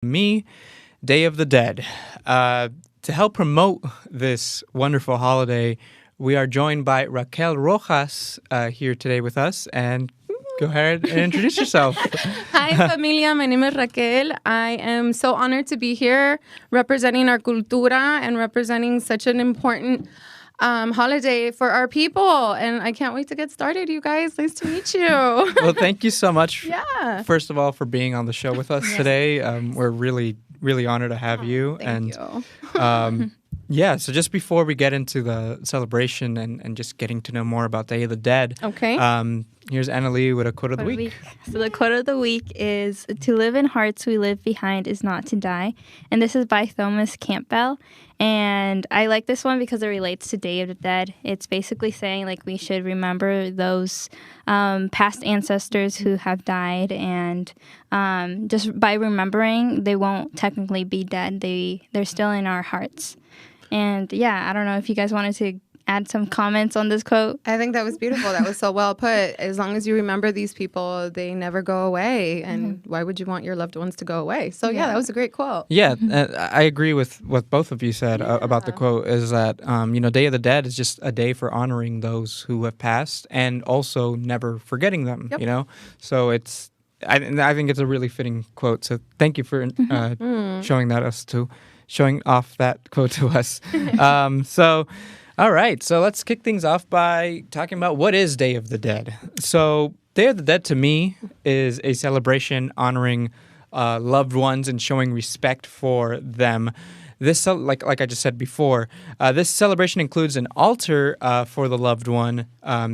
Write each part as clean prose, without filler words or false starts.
Me, Day of the Dead. To help promote this wonderful holiday, we are joined by Raquel Rojas here today with us. And go ahead and introduce yourself. Hi, familia. My name is Raquel. I am so honored to be here representing our cultura and representing such an important holiday for our people. And I can't wait to get started, you guys. Nice to meet you. Well, thank you so much, Yeah. first of all, for being on the show with us today. We're really, really honored to have you. Thank you. Yeah, so just before we get into the celebration and just getting to know more about Day of the Dead, Okay. Here's Anali with a quote of the week. So the quote of the week is, "To live in hearts we live behind is not to die." And this is by Thomas Campbell. And I like this one because it relates to Day of the Dead. It's basically saying like we should remember those past ancestors who have died, and just by remembering, they won't technically be dead. They're still in our hearts. And yeah, I don't know if you guys wanted to add some comments on this quote. I think that was beautiful. That was so well put. As long as you remember these people, they never go away. And why would you want your loved ones to go away? So yeah, that was a great quote. Yeah, I agree with what both of you said about the quote, is that, Day of the Dead is just a day for honoring those who have passed and also never forgetting them, So I think it's a really fitting quote. So thank you for showing off that quote to us. All right, so let's kick things off by talking about what is Day of the Dead. So Day of the Dead to me is a celebration honoring loved ones and showing respect for them. This, like I just said before, this celebration includes an altar for the loved one.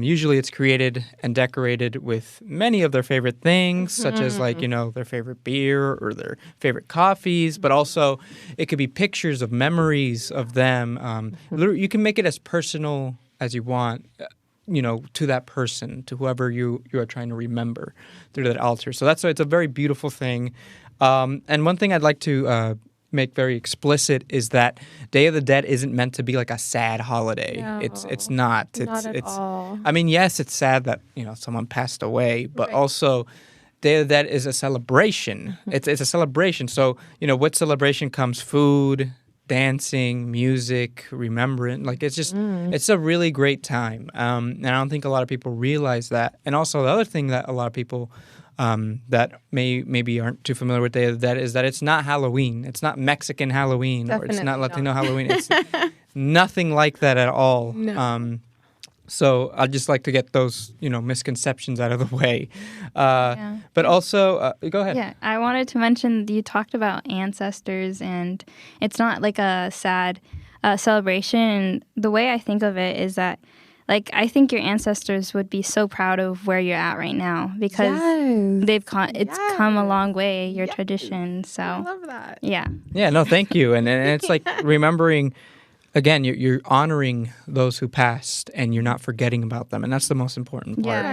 Usually it's created and decorated with many of their favorite things, such as their favorite beer or their favorite coffees, but also it could be pictures of memories of them. You can make it as personal as you want, to that person, to whoever you are trying to remember through that altar. So that's why it's a very beautiful thing. And one thing I'd like to make very explicit is that Day of the Dead isn't meant to be like a sad holiday. No, it's not. Not at all. I mean, yes, it's sad that someone passed away, but also Day of the Dead is a celebration. It's a celebration. So with celebration comes food, dancing, music, remembrance. Like it's just it's a really great time. And I don't think a lot of people realize that. And also the other thing that a lot of people that maybe aren't too familiar with Day of the Dead is that it's not Halloween. It's not Mexican Halloween, or it's not Latino Halloween. It's nothing like that at all. No. So I'd just like to get those, misconceptions out of the way. But also, go ahead. Yeah, I wanted to mention you talked about ancestors, and it's not like a sad celebration. And the way I think of it is that, I think your ancestors would be so proud of where you're at right now because they've come a long way, your tradition. So I love that. Yeah. Yeah, no, thank you. And it's like remembering, again, you're honoring those who passed and you're not forgetting about them. And that's the most important part,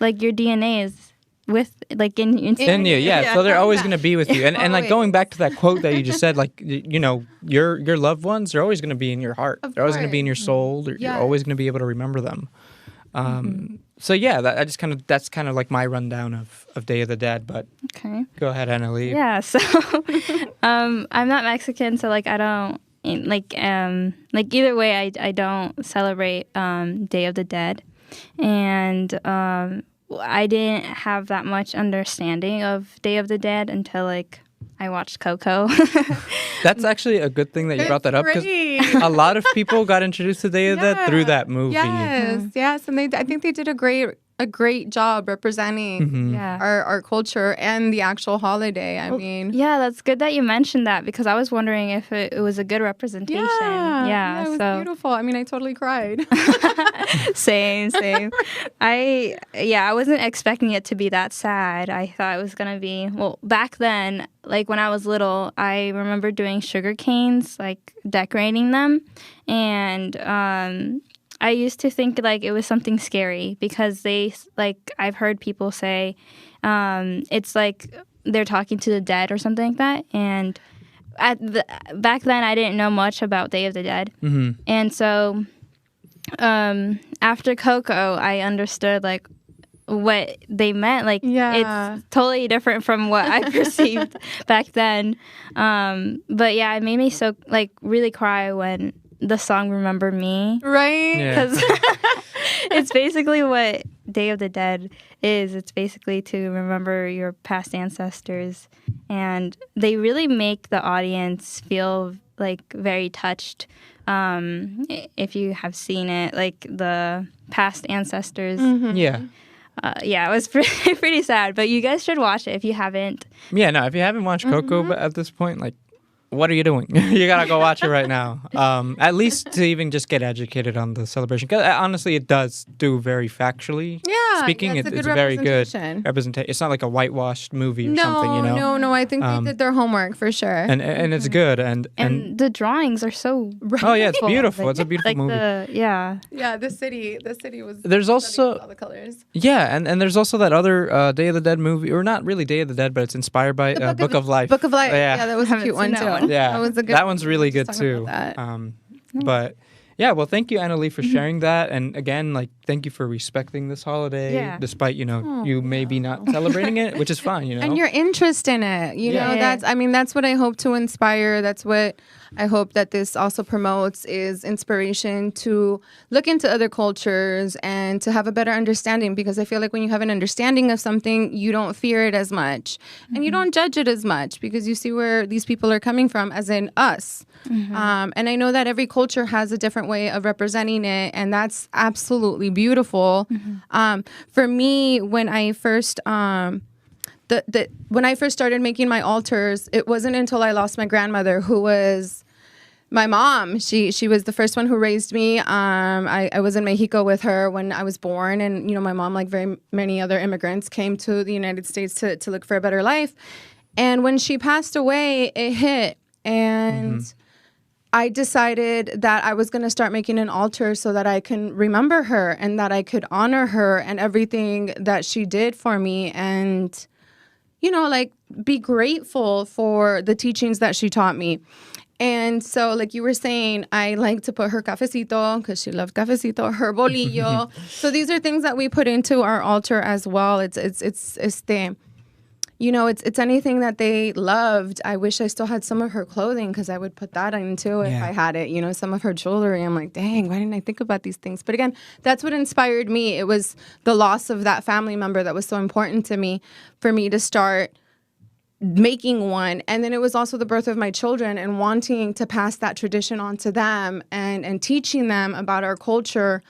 Like your DNA is in you. Yeah, so they're always going to be with you. And like going back to that quote that you just said, like, your loved ones, they're always going to be in your heart. They're always going to be in your soul. You're always going to be able to remember them. So yeah, that's kind of like my rundown of Day of the Dead. But go ahead, Anali. Yeah, so I'm not Mexican, so I don't either way. I don't celebrate Day of the Dead, and I didn't have that much understanding of Day of the Dead until I watched Coco. That's actually a good thing that you brought that up, because a lot of people got introduced to Day of the Dead through that movie. Yes, and I think they did a great job representing our culture and the actual holiday. I mean, yeah, that's good that you mentioned that, because I was wondering if it was a good representation. Yeah, it was beautiful. I mean, I totally cried. Same. I wasn't expecting it to be that sad. I thought it was gonna be, back then, when I was little, I remember doing sugar canes, decorating them, and I used to think it was something scary because I've heard people say it's they're talking to the dead or something like that. And back then I didn't know much about Day of the Dead. And so after Coco, I understood what they meant. Like, Yeah. it's totally different from what I perceived back then. But yeah, it made me so, like, really cry when the song Remember Me. Right? Yeah. Because it's basically what Day of the Dead is. It's basically to remember your past ancestors. And they really make the audience feel, like, very touched. If you have seen it, like, the past ancestors. Yeah. Yeah, it was pretty sad. But you guys should watch it if you haven't. Yeah, no, if you haven't watched Coco but at this point, like, what are you doing? You gotta go watch it right now. At least to even just get educated on the celebration. Because honestly, it does do very factually speaking. It's a good it's very good representation. representation. It's not like a whitewashed movie or something, you know? No. I think they did their homework for sure. And it's good. And The drawings are so oh yeah, it's beautiful. It's a beautiful like movie. Yeah, the city was. There's also all the colors. yeah, and there's also that other Day of the Dead movie, or not really Day of the Dead, but it's inspired by Book of Life. Book of Life. Yeah. Yeah, that was a Haven't cute seen one that too. one. Yeah, that was a good. that one's really good Let's talk too. about that. But yeah, well, thank you, Anali, for sharing that, and again, like, thank you for respecting this holiday, Yeah. despite you may be not celebrating it, which is fine, you know. And your interest in it, you know, Yeah. that's what I hope to inspire. That's what I hope that this also promotes, is inspiration to look into other cultures and to have a better understanding, because I feel like when you have an understanding of something, you don't fear it as much and you don't judge it as much, because you see where these people are coming from, as in us. And I know that every culture has a different way of representing it, and that's absolutely beautiful. For me, when I first when I first started making my altars, it wasn't until I lost my grandmother, who was my mom. She was the first one who raised me. I was in Mexico with her when I was born, and you know, my mom, like very many other immigrants, came to the United States to look for a better life. And when she passed away, it hit, and I decided that I was going to start making an altar so that I can remember her and that I could honor her and everything that she did for me, and, you know, like, be grateful for the teachings that she taught me. And so, like you were saying, I like to put her cafecito, because she loved cafecito, her bolillo. So these are things that we put into our altar as well. It's you know, it's anything that they loved. I wish I still had some of her clothing, because I would put that in too if I had it. You know, some of her jewelry. I'm like, dang, why didn't I think about these things? But again, that's what inspired me. It was the loss of that family member that was so important to me, for me to start making one. And then it was also the birth of my children, and wanting to pass that tradition on to them, and teaching them about our culture.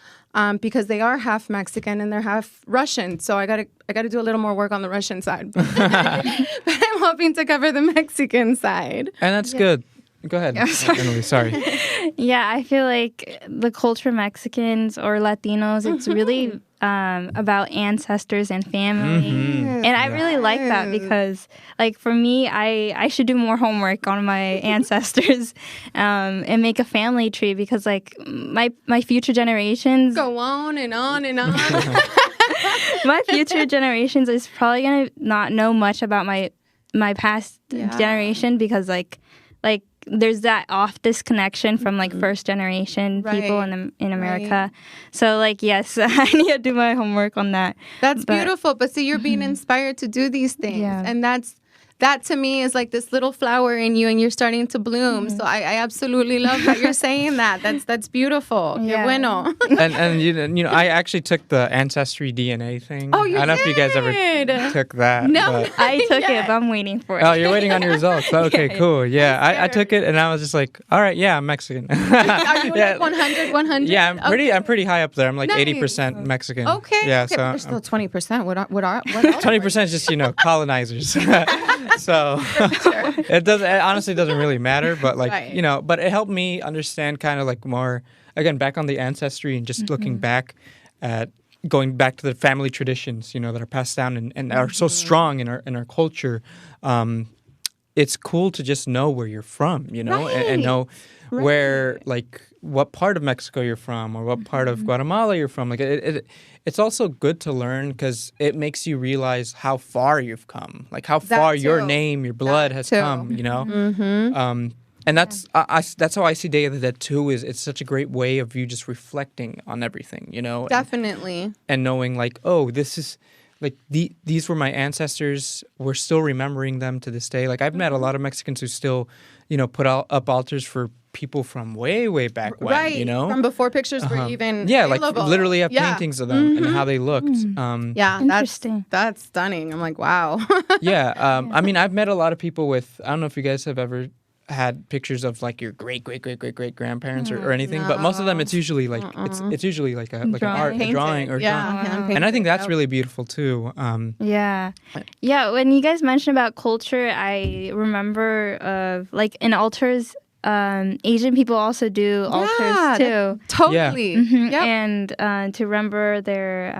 Because they are half Mexican and they're half Russian, so I gotta do a little more work on the Russian side. But I'm hoping to cover the Mexican side. And that's good. Go ahead, Anali, sorry. Yeah, I feel like the culture Mexicans or Latinos, it's really about ancestors and family. And I really like that, because, like, for me, I should do more homework on my ancestors and make a family tree, because, like, my future generations... Go on and on and on. My future generations is probably going to not know much about my past generation, because, like there's that off disconnection from, like, first generation people in America. So, like, yes, I need to do my homework on that. That's beautiful. But see, you're being inspired to do these things. Yeah. And that to me is like this little flower in you, and you're starting to bloom. So I absolutely love that you're saying that. That's beautiful. Yeah. Qué bueno. and you know, I actually took the ancestry DNA thing. Oh, you I don't know if you guys ever did? took that. No. but- I took it, but I'm waiting for it. Oh, you're waiting on your results. Okay, cool. Yeah, I took it, and I was just like, all right, yeah, I'm Mexican. Are you like 100? Yeah, I'm pretty high up there. I'm like Nice. 80% Mexican. Okay. Yeah, okay, so but there's still 20%. What else? 20% is just, you know, colonizers. So it honestly doesn't really matter, but like, Right. you know, but it helped me understand kind of like more, again, back on the ancestry, and just looking back at going back to the family traditions, you know, that are passed down and are so strong in our culture. It's cool to just know where you're from, you know, and know where, like, what part of Mexico you're from, or what part of Guatemala you're from. Like, it's also good to learn, because it makes you realize how far you've come, like how far your too. name, your blood has too. come, you know. And that's that's how I see Day of the Dead too. Is it's such a great way of you just reflecting on everything, you know? Definitely. And knowing like, oh, this is like these were my ancestors. We're still remembering them to this day. Like I've met a lot of Mexicans who still, you know, put up altars for people from way back when, right. you know, from before pictures were even like available. literally have paintings of them and how they looked. Yeah, Interesting. That's stunning. I'm like, wow. Yeah, I mean, I've met a lot of people with. I don't know if you guys have ever had pictures of like your great grandparents or anything, but most of them it's usually like it's usually like an art, a drawing or hand and I think that's really beautiful too. Yeah. When you guys mentioned about culture, I remember of like in altars. Asian people also do altars too. Totally. Yep. And to remember their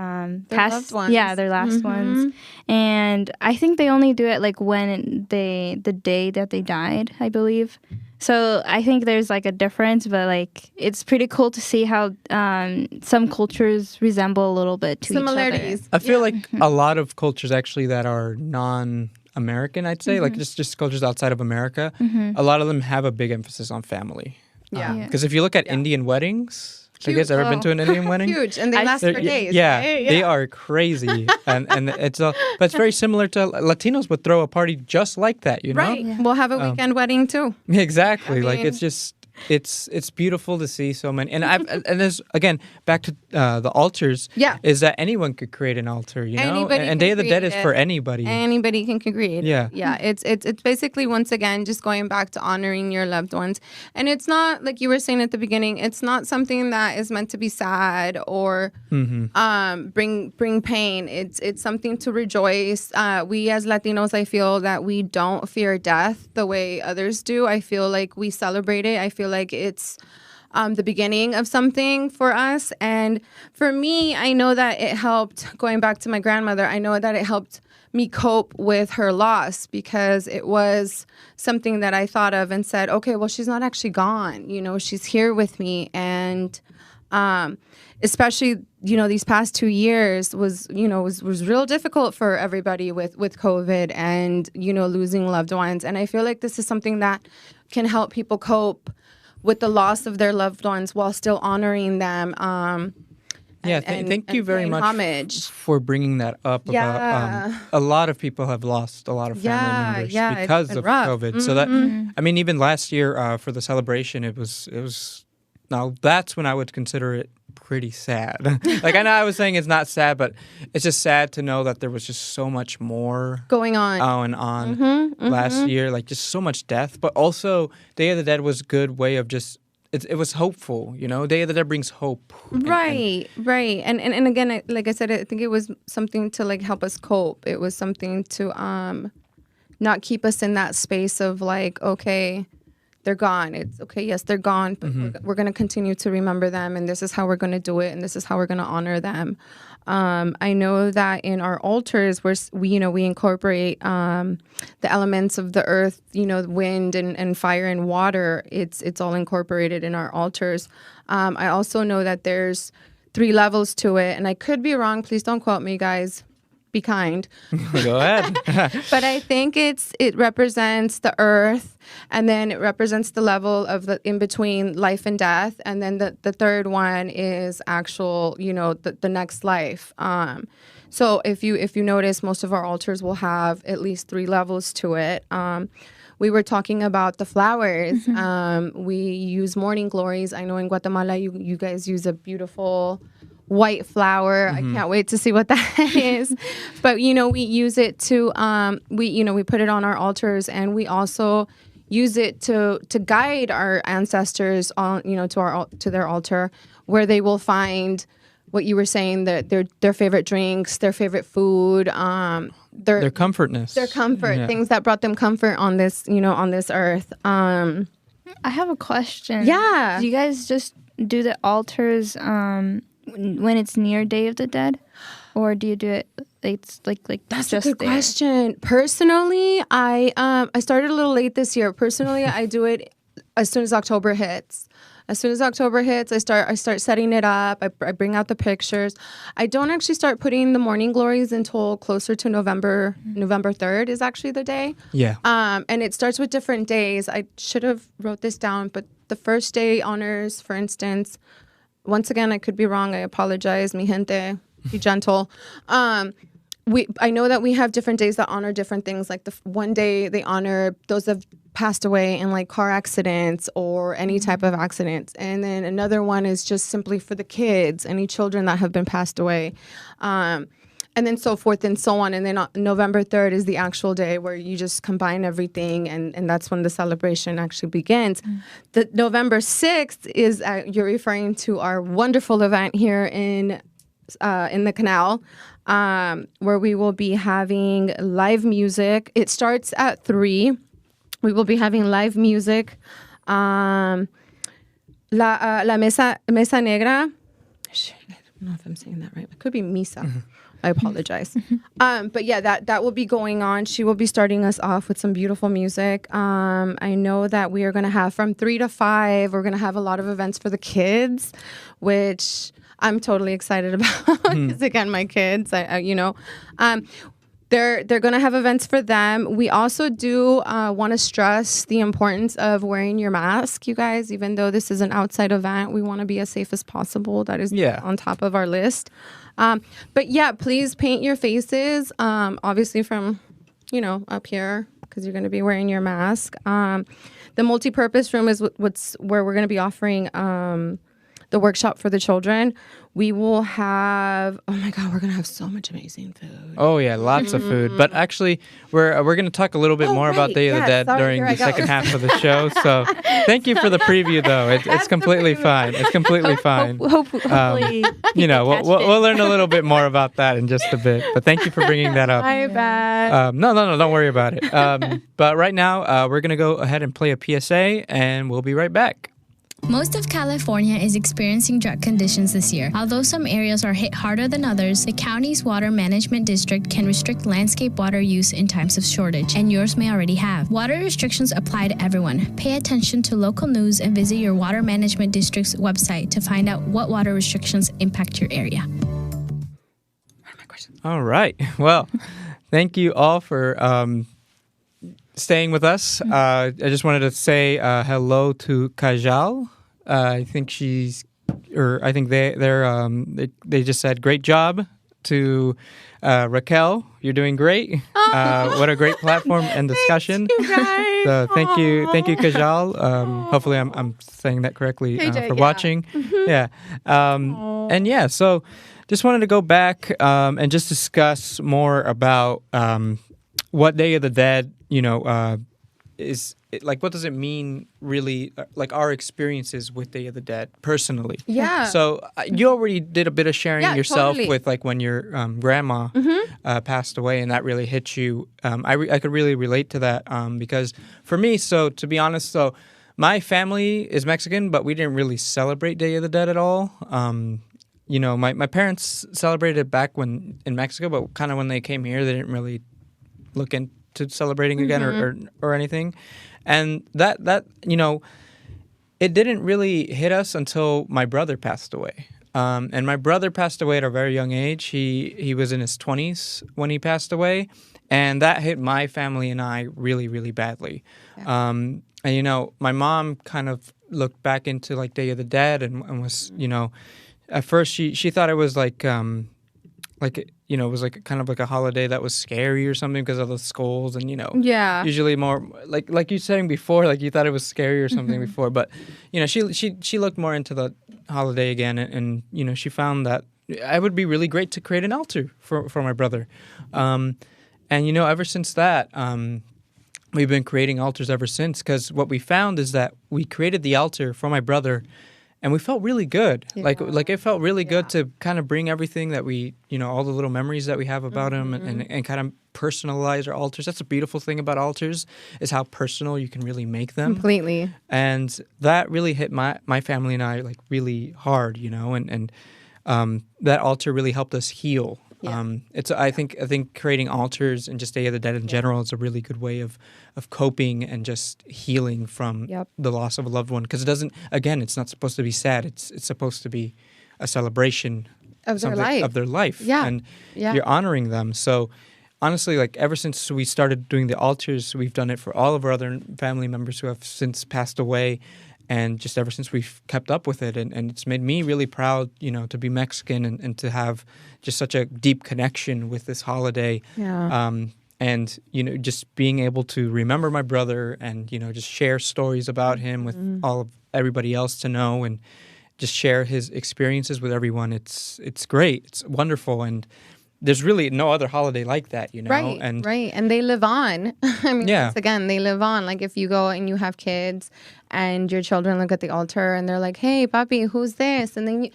past loved ones. Yeah, their last ones. And I think they only do it like when the day that they died, I believe. So I think there's like a difference, but like it's pretty cool to see how some cultures resemble a little bit to similarities. each I feel like a lot of cultures actually that are non-American, I'd say, like just cultures outside of America, a lot of them have a big emphasis on family. Yeah. Because if you look at Indian weddings, have you guys ever been to an Indian wedding? Huge, and they last for days. Yeah, right? they are crazy, and it's but it's very similar to Latinos would throw a party just like that, you know? Right. We'll have a weekend wedding too. Exactly. Like mean- it's just it's beautiful to see so many, and and there's again back to the altars. Yeah. Is that anyone could create an altar, you know? Anybody And can Day of the Dead create is it. for anybody. Anybody can create. Yeah. Yeah. It's basically once again just going back to honoring your loved ones, and it's not like you were saying at the beginning. It's not something that is meant to be sad or bring pain. It's something to rejoice. We as Latinos, I feel that we don't fear death the way others do. I feel like we celebrate it. I feel like it's the beginning of something for us. And for me, I know that it helped, going back to my grandmother, I know that it helped me cope with her loss because it was something that I thought of and said, okay, well, she's not actually gone. You know, she's here with me. And especially, you know, these past 2 years was real difficult for everybody with COVID and, you know, losing loved ones. And I feel like this is something that can help people cope with the loss of their loved ones while still honoring them. Thank you very much homage. for bringing that up. Yeah. About a lot of people have lost a lot of family members because it's of rough. COVID. So that I mean, even last year for the celebration, it was now that's when I would consider it pretty sad. Like I know I was saying it's not sad, but it's just sad to know that there was just so much more Going on. Last year, like just so much death. But also, Day of the Dead was a good way of just. It was hopeful, you know. Day of the Dead brings hope. Right. And again, like I said, I think it was something to like help us cope. It was something to not keep us in that space of like, okay, they're gone. It's okay, yes, they're gone, but we're going to continue to remember them, and this is how we're going to do it, and this is how we're going to honor them. I know that in our altars, we incorporate the elements of the earth, you know, wind and fire and water. It's all incorporated in our altars. I also know that there's 3 levels to it, and I could be wrong. Please don't quote me, guys. Be kind. Go ahead. But I think it represents the earth, and then it represents the level of the in between life and death, and then the third one is actual, you know, the next life. So if you notice, most of our altars will have at least 3 levels to it. We were talking about the flowers. We use morning glories. I know in Guatemala you guys use a beautiful white flower. I can't wait to see what that is. But you know, we use it to we put it on our altars, and we also use it to guide our ancestors on, you know, to their altar, where they will find what you were saying, that their favorite drinks, their favorite food, their comfortness, their comfort, things that brought them comfort on this, you know, on this earth. I have a question. Yeah. Do you guys just do the altars when it's near Day of the Dead, or do you do it? It's like That's just a good there? question. Personally, I started a little late this year. Personally, I do it as soon as October hits. As soon as October hits, I start setting it up. I bring out the pictures. I don't actually start putting the morning glories until closer to November. November 3rd is actually the day. Yeah. And it starts with different days. I should have wrote this down, but the first day honors, for instance, once again, I could be wrong. I apologize, mi gente. Be gentle. I know that we have different days that honor different things. Like one day they honor those that have passed away in like car accidents or any type of accidents. And then another one is just simply for the kids, any children that have been passed away. And then so forth and so on. And then November 3rd is the actual day where you just combine everything. And that's when the celebration actually begins. The November 6th is, you're referring to our wonderful event here in the canal, where we will be having live music. It starts at 3. We will be having live music. La Mesa Negra. Shit, I don't know if I'm saying that right. It could be Misa. I apologize. But yeah, that will be going on. She will be starting us off with some beautiful music. I know that we are going to have from 3 to 5. We're going to have a lot of events for the kids, which I'm totally excited about because again, my kids, they're going to have events for them. We also do want to stress the importance of wearing your mask, you guys. Even though this is an outside event, we want to be as safe as possible. That is on top of our list. But yeah, please paint your faces, obviously from, up here because you're going to be wearing your mask. The multi-purpose room is where we're going to be offering the workshop for the children. We will have, oh my God, we're going to have so much amazing food. Oh, yeah, lots of food. But actually, we're going to talk a little bit more about Day of the Dead during the second half of the show. So thank you for the preview, though. It's completely fine. It's completely fine. Hopefully, we'll learn a little bit more about that in just a bit. But thank you for bringing that up. My bad. No, don't worry about it. But right now, we're going to go ahead and play a PSA, and we'll be right back. Most of California is experiencing drought conditions this year. Although some areas are hit harder than others, the county's water management district can restrict landscape water use in times of shortage, and yours may already have. Water restrictions apply to everyone. Pay attention to local news and visit your water management district's website to find out what water restrictions impact your area. All right. Well, thank you all for staying with us. I just wanted to say hello to Kajal. I think they just said great job to Raquel. You're doing great. What a great platform and discussion. Thank you guys. So thank you, Kajal. Hopefully I'm saying that correctly for watching. Yeah. And yeah, so just wanted to go back and just discuss more about what Day of the Dead, is like, what does it mean really, like our experiences with Day of the Dead personally? Yeah. So you already did a bit of sharing yourself totally. with like when your grandma passed away, and that really hit you. I could really relate to that because for me, so to be honest, my family is Mexican, but we didn't really celebrate Day of the Dead at all. My parents celebrated back when in Mexico, but kind of when they came here, they didn't really look into celebrating again or anything. And that it didn't really hit us until my brother passed away. And my brother passed away at a very young age. He was in his 20s when he passed away, and that hit my family and I really, really badly. Yeah. And my mom kind of looked back into like Day of the Dead and was, at first she thought it was like it was like kind of like a holiday that was scary or something because of the skulls and usually more like you were saying before, like you thought it was scary or something before, but she looked more into the holiday again and she found that it would be really great to create an altar for my brother, and ever since that we've been creating altars ever since, because what we found is that we created the altar for my brother. And we felt really good. Yeah. Like it felt really good to kind of bring everything that we, all the little memories that we have about him and kind of personalize our altars. That's a beautiful thing about altars, is how personal you can really make them. Completely. And that really hit my family and I like really hard, and that altar really helped us heal I think creating altars and just Day of the Dead in general is a really good way of coping and just healing from the loss of a loved one, because it's not supposed to be sad. It's supposed to be a celebration of their life. Yeah. And you're honoring them. So honestly, like ever since we started doing the altars, we've done it for all of our other family members who have since passed away. And just ever since we've kept up with it, and it's made me really proud, to be Mexican and to have just such a deep connection with this holiday. Yeah. And, just being able to remember my brother and, just share stories about him with everybody else to know, and just share his experiences with everyone. It's great. It's wonderful. And there's really no other holiday like that, Right, and they live on. I mean, once again, they live on. Like if you go and you have kids and your children look at the altar and they're like, hey, papi, who's this? And then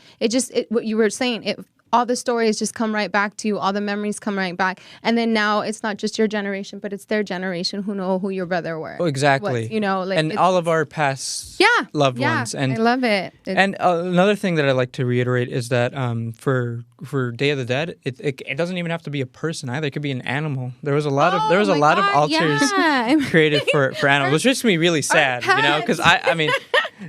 what you were saying, all the stories just come right back to you. All the memories come right back. And then now it's not just your generation, but it's their generation who know who your brother were. Oh, exactly. And all of our past loved ones. And I love it. And another thing that I like to reiterate is that for Day of the Dead, it doesn't even have to be a person either. It could be an animal. There was a lot of altars created for animals, which makes me really sad, because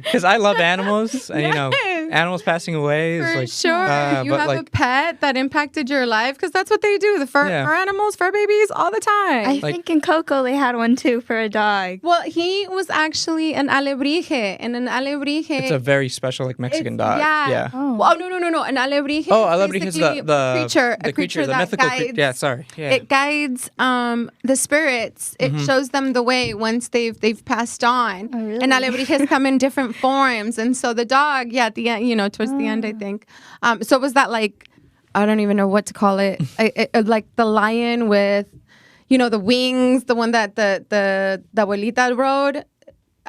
because I love animals, and animals passing away is for like sure. You have a pet that impacted your life, because that's what they do. The fur animals, fur babies, all the time. I think in Coco they had one too for a dog. Well, he was actually an alebrije, and an alebrije. It's a very special Mexican dog. Yeah. Oh no. An alebrije. Oh, alebrije is the creature. The creature, the mythical creature. Yeah, sorry. Yeah. It guides the spirits. It shows them the way once they've passed on. Oh, really? And alebrijes come in different forms, and so the dog, at the end, towards the end, I think. So it was that I don't even know what to call it. Like the lion with, the wings, the one that the abuelita rode.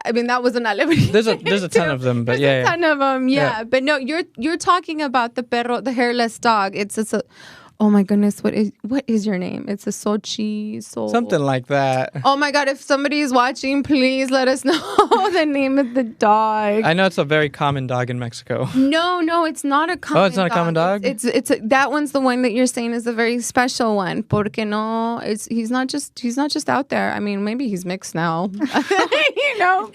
I mean, that was an alebrije. There's a ton of them, but a ton of them, yeah. But no, you're talking about the perro, the hairless dog. It's a oh my goodness, what is your name? It's a something like that. Oh my God, if somebody is watching, please let us know the name of the dog. I know it's a very common dog in Mexico. No, it's not a common dog. Oh, it's not a common dog? It's that one's the one that you're saying is a very special one. Porque no, he's not just out there. I mean, maybe he's mixed now.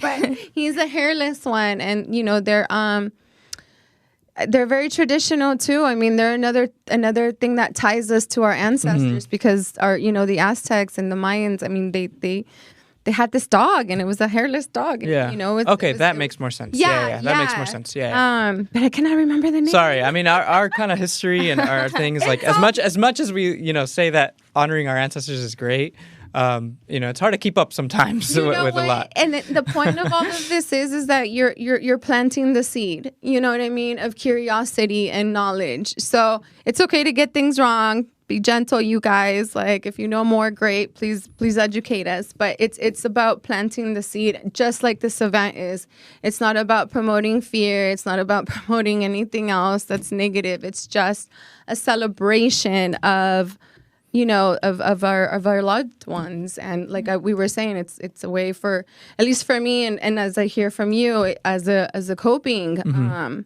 But he's a hairless one, and they're very traditional too. I mean, they're another thing that ties us to our ancestors, because the Aztecs and the Mayans, I mean, they had this dog, and it was a hairless dog. Yeah. That makes more sense. Yeah. That makes more sense. Yeah. But I cannot remember the name. Sorry. I mean, our kind of history and our things, as much as we, say that honoring our ancestors is great, it's hard to keep up sometimes with a lot. And the point of all of this is that you're planting the seed, you know what I mean, of curiosity and knowledge. So it's okay to get things wrong. Be gentle, you guys. Like, if you know more, great. Please educate us. But it's about planting the seed, just like this event is. It's not about promoting fear. It's not about promoting anything else that's negative. It's just a celebration of our loved ones. And like we were saying, it's a way for, at least for me, and as I hear from you, as a coping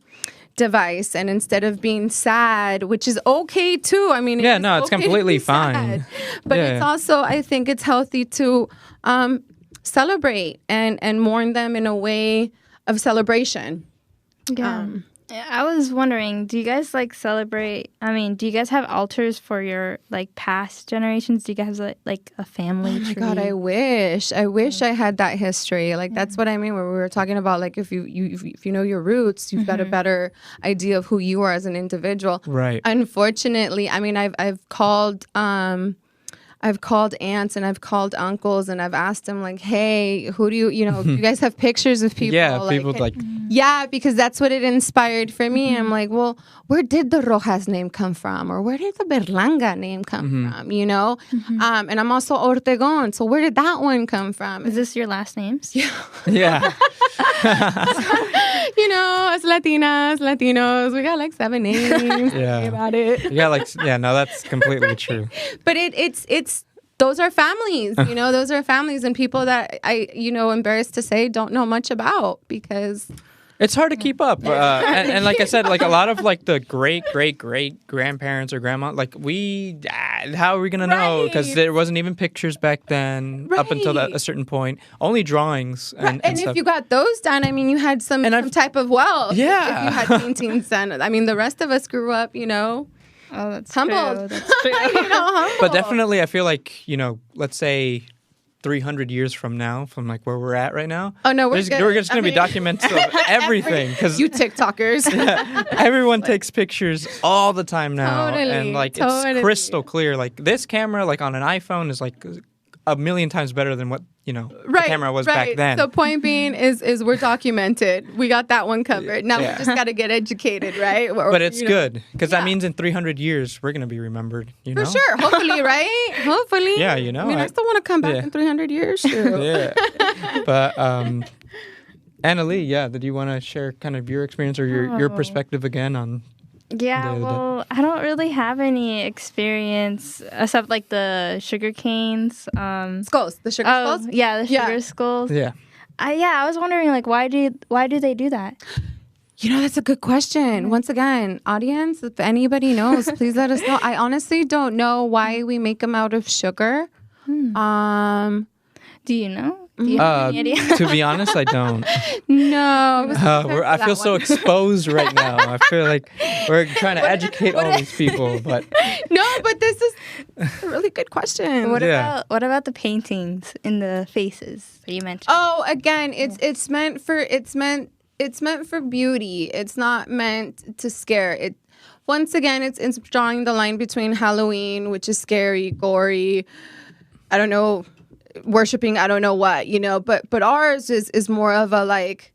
device. And instead of being sad, which is okay too. I mean, it's completely fine. But it's also, I think it's healthy to celebrate and mourn them in a way of celebration. Yeah. I was wondering, do you guys celebrate? I mean, do you guys have altars for your past generations? Do you guys have a family tree? Oh my God, I wish I had that history. That's what I mean. Where we were talking about if you know your roots, you've got a better idea of who you are as an individual. Right. Unfortunately, I mean, I've called aunts and I've called uncles, and I've asked them hey, who do do you guys have pictures of people? Yeah, people Yeah, because that's what it inspired for me. I'm like, well, where did the Rojas name come from? Or where did the Berlanga name come from? And I'm also Ortegon, so where did that one come from? Is this your last names? Yeah. Yeah. As Latinos, we got 7 names. Yeah. About it. Yeah, no, that's completely true. But it's those are families, those are families, and people that I, embarrassed to say, don't know much about, because It's hard to keep up. And like I said, like a lot of like the great grandparents or grandma, like how are we going to know? Because there wasn't even pictures back then up until a certain point. Only drawings and if you got those done, I mean, you had some type of wealth. Yeah. If you had paintings done. I mean, the rest of us grew up, Oh, that's humbled. true. That's true. Humbled. But definitely, I feel like, let's say 300 years from now, from like where we're at right now. Oh, no, we're just going to be documents of everything. Because you TikTokers. everyone takes pictures all the time now. Totally, and like it's crystal clear. Like this camera, like on an iPhone, is like a million times better than what, the camera was back then. So point being is we're documented. We got that one covered. Now we just got to get educated, right? But it's good because that means in 300 years, we're going to be remembered, For sure. Hopefully, right? Hopefully. Yeah, I mean, I still want to come back in 300 years, too. Yeah. But, Anali, did you want to share kind of your experience or your perspective again on... Yeah, well, I don't really have any experience except like the sugar canes. Skulls. The sugar skulls? Yeah, the sugar skulls. Yeah. I was wondering like why do they do that? That's a good question. Once again, audience, if anybody knows, please let us know. I honestly don't know why we make them out of sugar. Do you know? Do you have any idea? To be honest, I don't. No. I feel so exposed right now. I feel like we're trying to educate all these people, but no. But this is a really good question. What about the paintings in the faces that you mentioned? Oh, again, it's meant for beauty. It's not meant to scare. Once again, it's drawing the line between Halloween, which is scary, gory. I don't know. Worshipping, I don't know what, but ours is more of a like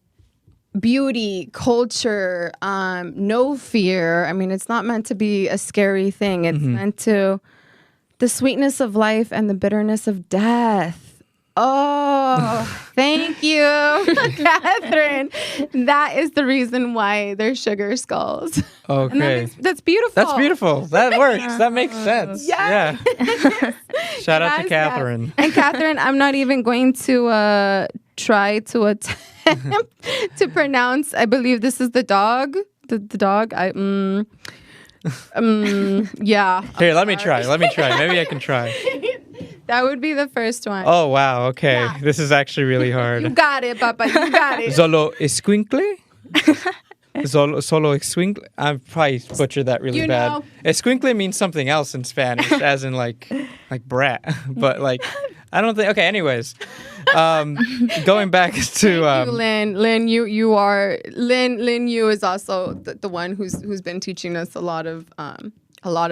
beauty, culture, no fear. I mean, it's not meant to be a scary thing. It's meant to the sweetness of life and the bitterness of death. Oh, thank you, Catherine. That is the reason why they're sugar skulls. Okay. That's beautiful. That's beautiful. That works. That makes sense. Yeah. Shout out to Catherine. And Catherine, I'm not even going to try to attempt to pronounce. I believe this is the dog. The dog. Yeah. Here, let me try. Maybe I can try. That would be the first one. Oh, wow. Okay. Yeah. This is actually really hard. You got it, Papa. You got it. Solo escuincle? Solo escuincle? I probably butchered that really bad. Escuincle means something else in Spanish, as in like brat. But like, I don't think. Okay, anyways. Going back to Thank you, Lynn. Lynn, you is also the one who's been teaching us a lot of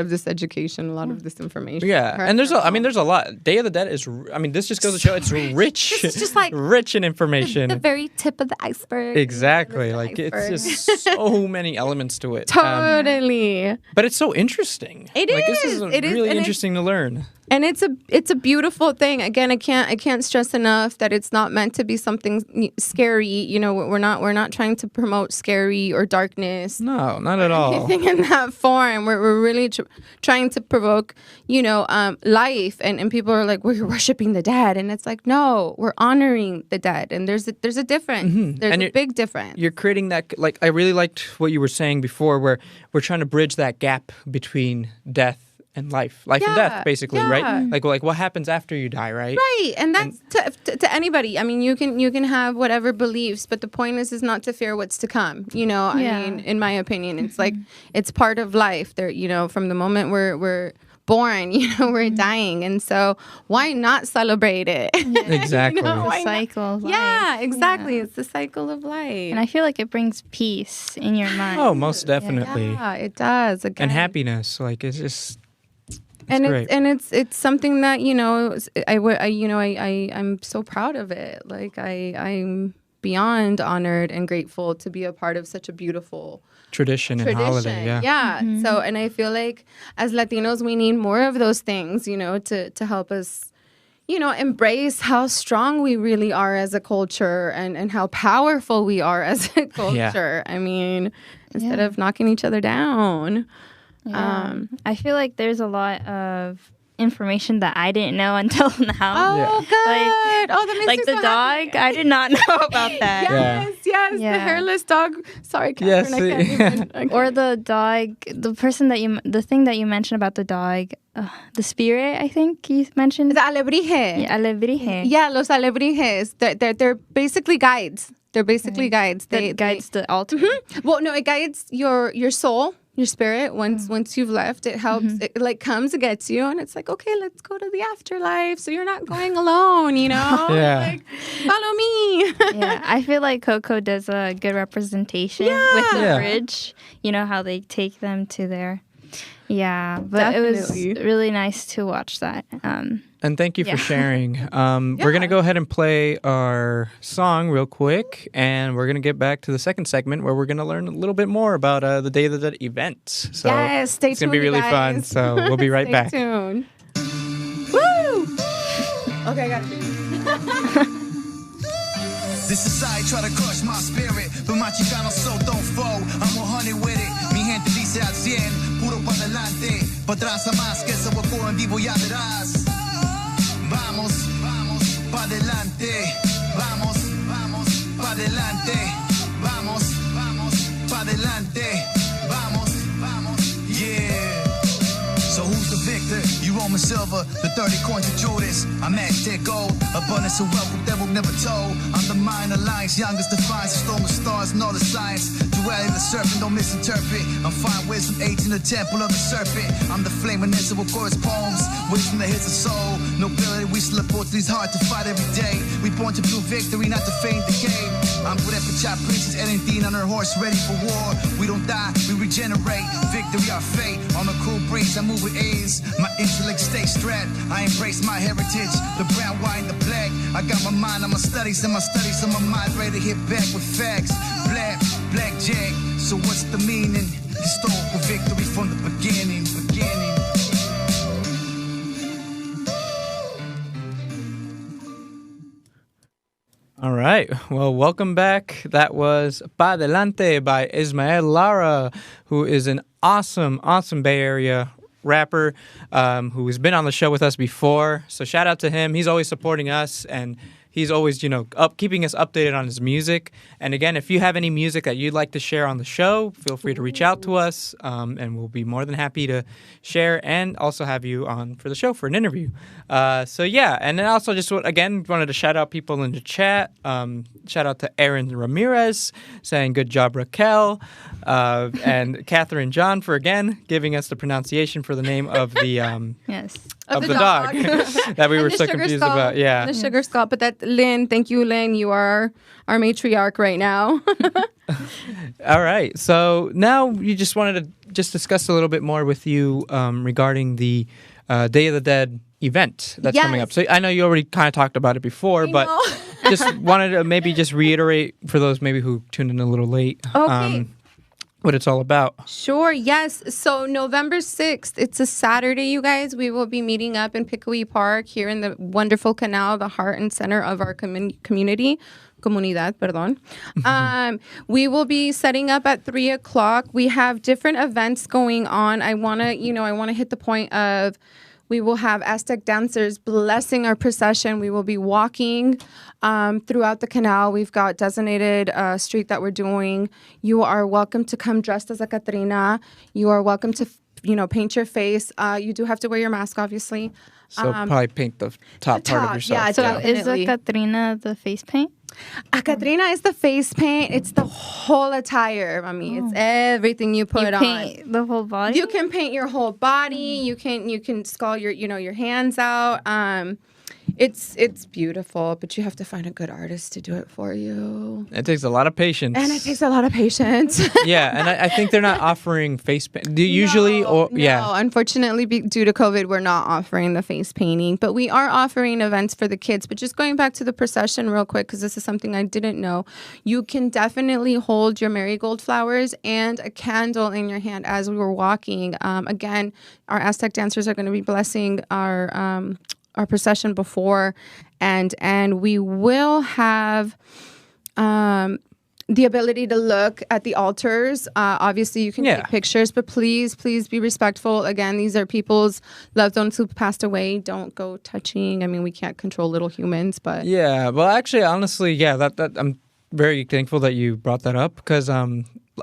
this education, a lot of this information. Yeah, and there's a lot. Day of the Dead is. This just goes to show it's rich. It's just like rich in information. The very tip of the iceberg. Exactly, it's just so many elements to it. Totally. But it's so interesting. It is. This is really interesting to learn. And it's a beautiful thing. Again, I can't stress enough that it's not meant to be something scary. We're not trying to promote scary or darkness. No, not at all. Anything in that form. We're really trying to provoke, life. And people are like, well, you're worshiping the dead, and it's like, no, we're honoring the dead. And there's a difference. Mm-hmm. There's a big difference. You're creating that. Like, I really liked what you were saying before, where we're trying to bridge that gap between death and life and death, basically, right? Like what happens after you die, right? Right, and that's to anybody. I mean, you can have whatever beliefs, but the point is not to fear what's to come. I mean, in my opinion, it's like it's part of life. There, from the moment we're born, we're dying, and so why not celebrate it? Exactly, the cycle of life. Yeah, exactly. Yeah. It's the cycle of life, and I feel like it brings peace in your mind. Oh, most definitely. Yeah, it does. Again. And happiness, like it's just. It's something that I'm so proud of it. Like I'm beyond honored and grateful to be a part of such a beautiful tradition and holiday. Yeah. Mm-hmm. So, and I feel like as Latinos, we need more of those things, to help us, embrace how strong we really are as a culture and how powerful we are as a culture. Yeah. I mean, instead of knocking each other down. Yeah. I feel like there's a lot of information that I didn't know until now. Oh, good. That makes Like me the so dog, happy. I did not know about that. Yes, the hairless dog. Sorry, Catherine, I can't even. Okay. Or the dog, the thing that you mentioned about the dog, the spirit, I think you mentioned. The alebrije. Yeah, alebrije. Yeah, los alebrijes. They're basically guides. They're basically guides. That guides the altar. Well, no, it guides your soul, your spirit. Once you've left, it helps. It like comes and gets you, and it's like, okay, let's go to the afterlife. So you're not going alone, you know. Yeah. Like, follow me. Yeah, I feel like Coco does a good representation with the bridge. You know how they take them to their. Yeah, but it was really nice to watch that. And thank you for sharing. We're going to go ahead and play our song real quick, and we're going to get back to the second segment where we're going to learn a little bit more about the Day of the Dead event. So yes, stay tuned. It's going to be really fun, so we'll be right back. Stay tuned. Woo! Okay, I got it. This society try to crush my spirit, but my chicano so don't fall. I'm 100 with it. Mi gente dice al 100, puro pa' adelante. Pa' atrás a más que ese hueco en vivo ya verás. Vamos, vamos, pa' adelante. Vamos, vamos, pa' adelante. Vamos, vamos, pa' adelante. Vamos, vamos, yeah. So who's the victor? You Roman silver, the 30 coins of Judas. I'm Aztec gold, abundance of wealth that will never told. I'm the mind alliance, youngest defiance, storm of stars and all the science. Duality of the serpent, don't misinterpret. I'm fine wisdom, age in the temple of the serpent. I'm the flame and of chorus poems, wisdom that hits the soul. Nobility, we still report to these hard to fight every day. We born to prove victory, not to feign decay. I'm good at Pachá princess, Erenthine on her horse, ready for war. We don't die, we regenerate. Victory, our fate. On a cool breeze, I move with ease. My intellect stays strapped. I embrace my heritage, the brown, white, and the black. I got my mind on my studies, and my studies on my mind, ready to hit back with facts. Blackjack. So what's the meaning? Historical victory from the beginning. All right. Well, welcome back. That was Pa Delante by Ismael Lara, who is an awesome Bay Area rapper who has been on the show with us before. So shout out to him. He's always supporting us, and he's always, keeping us updated on his music. And again, if you have any music that you'd like to share on the show, feel free to reach out to us, and we'll be more than happy to share and also have you on for the show for an interview. And then also just wanted to shout out people in the chat. Shout out to Aaron Ramirez saying good job, Raquel, and Catherine John for again giving us the pronunciation for the name of the Yes. of the dog that we were so confused about. Yeah. The sugar skull. But that, Lynn, thank you, Lynn. You are our matriarch right now. All right. So now you just wanted to just discuss a little bit more with you regarding the Day of the Dead event that's coming up. So I know you already kind of talked about it before, but just wanted to maybe just reiterate for those maybe who tuned in a little late. Okay. What it's all about. Sure, yes. So November 6th, it's a Saturday, you guys. We will be meeting up in Pickawee Park here in the wonderful canal, the heart and center of our comunidad, perdón. We will be setting up at 3 o'clock. We have different events going on. I want to hit the point of we will have Aztec dancers blessing our procession. We will be walking throughout the canal. We've got designated street that we're doing. You are welcome to come dressed as a Catrina. You are welcome to, paint your face. You do have to wear your mask, obviously. So probably paint the top part of yourself. Yeah, So definitely. is the Catrina the face paint? A Catrina is the face paint. It's the whole attire, mommy. It's everything you put on. Paint the whole body? You can paint your whole body. You can skull your hands out. It's beautiful, but you have to find a good artist to do it for you. It takes a lot of patience. And it takes a lot of patience. Yeah, and I think they're not offering face paint. Do you usually? No, unfortunately, due to COVID, we're not offering the face painting, but we are offering events for the kids. But just going back to the procession real quick, because this is something I didn't know, you can definitely hold your marigold flowers and a candle in your hand as we were walking. Again, our Aztec dancers are going to be blessing our procession before, and we will have the ability to look at the altars. Obviously, you can take pictures, but please be respectful. Again, these are people's loved ones who passed away. Don't go touching. I mean, we can't control little humans, but yeah. Well, actually, honestly, that I'm very thankful that you brought that up because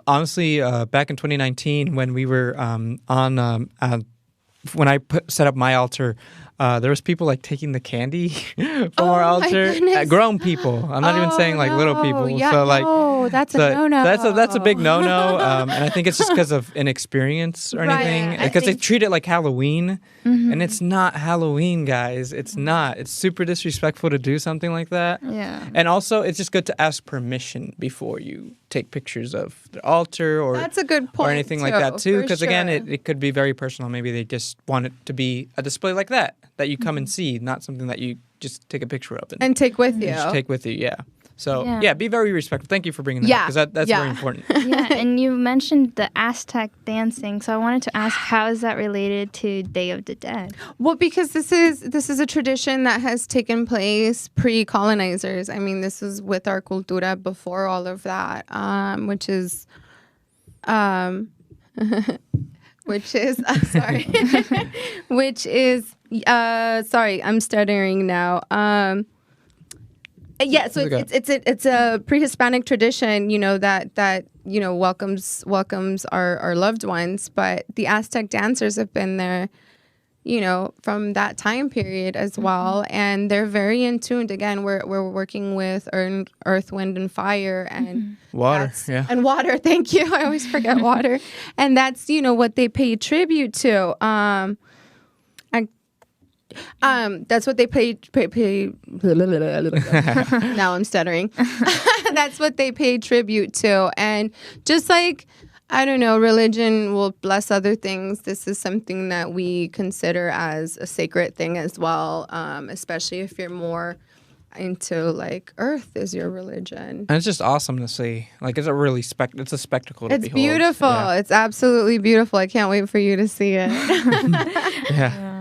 honestly, back in 2019 when we were when I set up my altar. There was people like taking the candy from our altar. Grown people. I'm not even saying like little people. Yeah, so like, that's a no-no. That's a big no-no. And I think it's just because of inexperience or anything. Because they treat it like Halloween, and it's not Halloween, guys. It's not. It's super disrespectful to do something like that. Yeah. And also, it's just good to ask permission before you take pictures of the altar or that's a good point or anything like that too. Because again, it could be very personal. Maybe they just want it to be a display like that you come and see, not something that you just take a picture of and take with you. Just take with you, yeah. So be very respectful. Thank you for bringing that up because that's very important. Yeah, and you mentioned the Aztec dancing, so I wanted to ask, how is that related to Day of the Dead? Well, because this is a tradition that has taken place pre-colonizers. I mean, this is with our cultura before all of that, which is sorry, I'm stuttering now. So it's a pre-Hispanic tradition, that welcomes our loved ones, but the Aztec dancers have been there, from that time period as well, and they're very in tuned. Again, we're working with earth, wind, and fire, and water, and water. Thank you. I always forget water, and that's what they pay tribute to. That's what they pay. Now I'm stuttering. That's what they pay tribute to, and just like, I don't know, religion will bless other things. This is something that we consider as a sacred thing as well, especially if you're more into like earth is your religion. And it's just awesome to see. Like it's a really it's a spectacle to behold. It's beautiful. Yeah. It's absolutely beautiful. I can't wait for you to see it. Yeah.